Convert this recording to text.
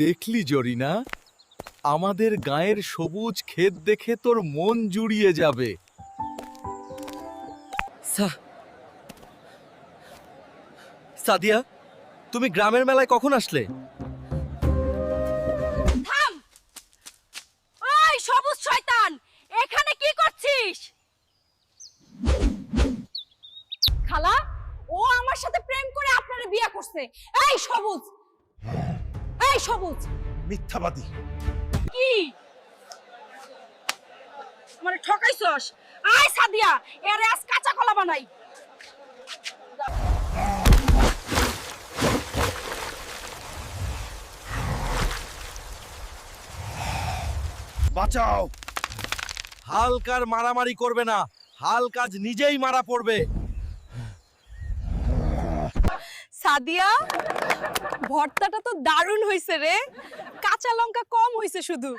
দেখলি জরিনা, আমাদের গায়ের সবুজ ক্ষেত দেখে তোর মন জুড়িয়ে যাবে। সাদিয়া, তুমি গ্রামের মেলায় কখন আসলে? থাম! ওই সবুজ শয়তান, এখানে কি করছিস? খালা, ও আমার সাথে প্রেম করে আপনারে বিয়ে করছে। এই সবুজ, এই সবুজ, মিথ্যাবাদী। কি মানে ঠকাইছস? আয় সাদিয়া, এরে আজ কাঁচা কলা বানাই। বাঁচাও। হালকার মারামারি করবে না, হালকাজ নিজেই মারা পড়বে। সাদিয়া, ভর্তাটা তো দারুণ হইছে রে, কাঁচা লঙ্কা কম হইছে শুধু।